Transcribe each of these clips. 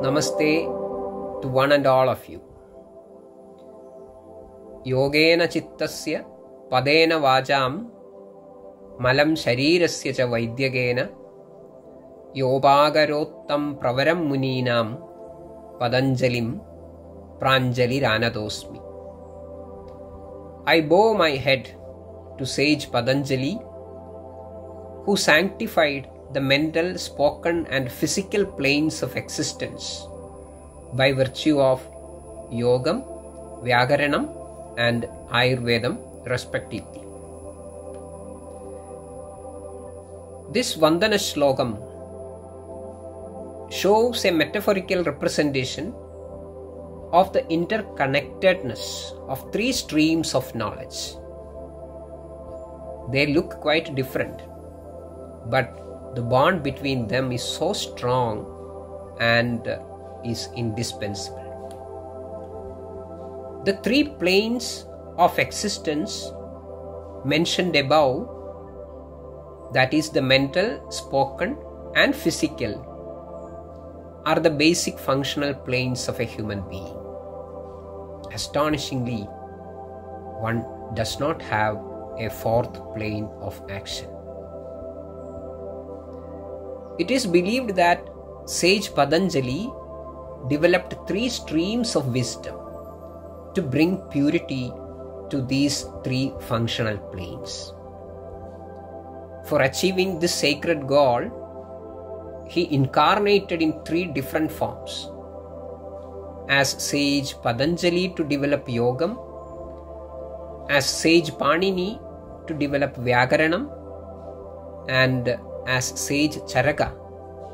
Namaste to one and all of you. Yogena chittasya padena vajam malam sharirasya cha vaidyagena yobagarottam pravaram muninam padanjalim pranjali ranadosmi. I bow my head to sage Patanjali, who sanctified the mental, spoken and physical planes of existence by virtue of Yogam, Vyagaranam and Ayurvedam respectively. This Vandana Shlokam shows a metaphorical representation of the interconnectedness of three streams of knowledge. They look quite different, but the bond between them is so strong and is indispensable. The three planes of existence mentioned above, that is the mental, spoken and physical, are the basic functional planes of a human being. Astonishingly, one does not have a fourth plane of action. It is believed that sage Patanjali developed three streams of wisdom to bring purity to these three functional planes. For achieving this sacred goal, he incarnated in three different forms: as sage Patanjali to develop Yogam, as sage Panini to develop Vyagaranam, and as sage Charaka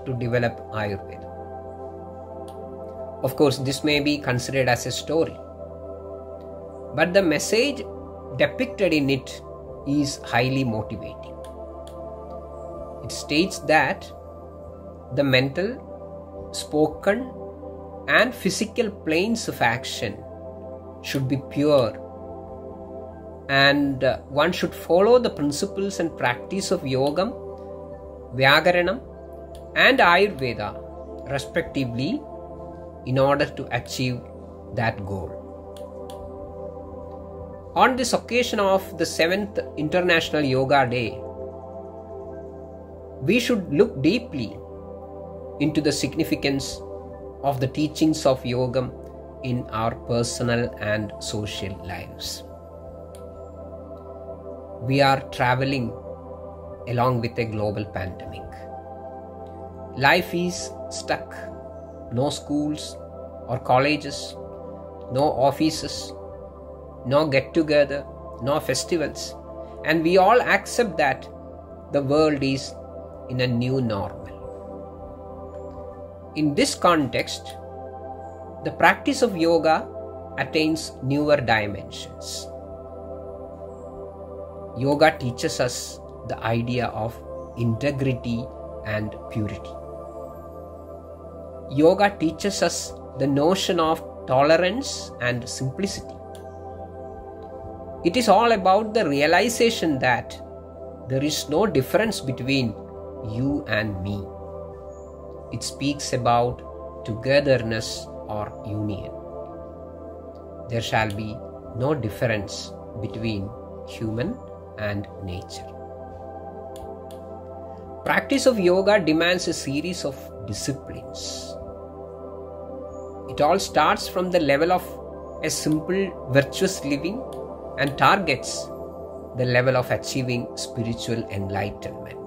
to develop Ayurveda. Of course, this may be considered as a story, but the message depicted in it is highly motivating. It states that the mental, spoken and physical planes of action should be pure, and one should follow the principles and practice of Yogam, Vyagaranam and Ayurveda respectively in order to achieve that goal. On this occasion of the 7th International Yoga Day, we should look deeply into the significance of the teachings of Yogam in our personal and social lives. We are traveling along with a global pandemic. Life is stuck. No schools or colleges, no offices, no get-together, no festivals, and we all accept that the world is in a new normal. In this context, the practice of yoga attains newer dimensions. Yoga teaches us the idea of integrity and purity. Yoga teaches us the notion of tolerance and simplicity. It is all about the realization that there is no difference between you and me. It speaks about togetherness or union. There shall be no difference between human and nature. Practice of yoga demands a series of disciplines. It all starts from the level of a simple virtuous living and targets the level of achieving spiritual enlightenment.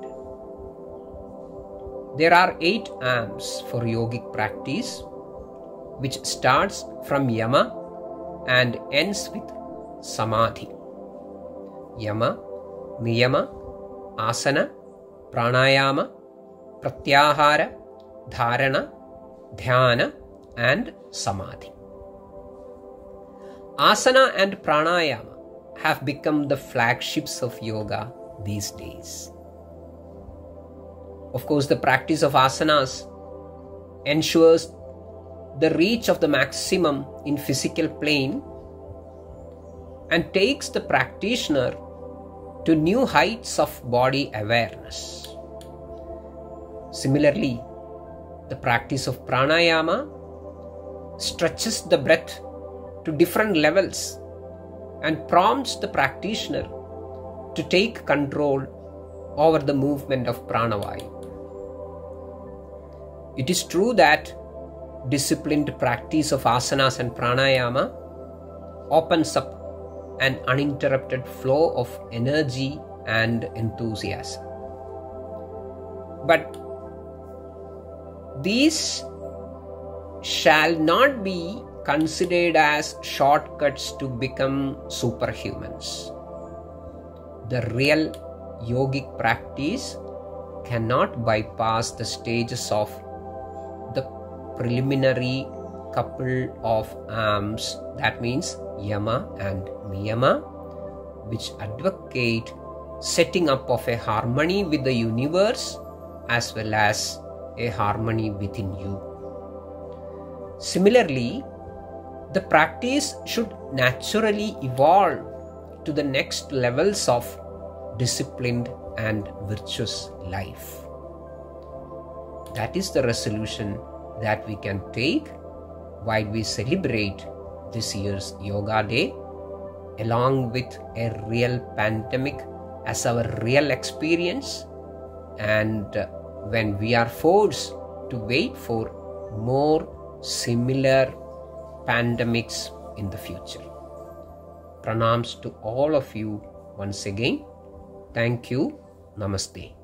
There are 8 arms for yogic practice, which starts from Yama and ends with Samadhi. Yama, Niyama, Asana, Pranayama, Pratyahara, Dharana, Dhyana and Samadhi. Asana and Pranayama have become the flagships of yoga these days. Of course, the practice of asanas ensures the reach of the maximum in physical plane and takes the practitioner to new heights of body awareness. Similarly, the practice of pranayama stretches the breath to different levels and prompts the practitioner to take control over the movement of pranavayu. It is true that disciplined practice of asanas and pranayama opens up an uninterrupted flow of energy and enthusiasm. But these shall not be considered as shortcuts to become superhumans. The real yogic practice cannot bypass the stages of the preliminary couple of arms, that means yama and niyama, which advocate setting up of a harmony with the universe as well as a harmony within you. Similarly, the practice should naturally evolve to the next levels of disciplined and virtuous life. That is the resolution that we can take while we celebrate this year's Yoga Day, along with a real pandemic as our real experience, and when we are forced to wait for more similar pandemics in the future. Pranams to all of you once again. Thank you. Namaste.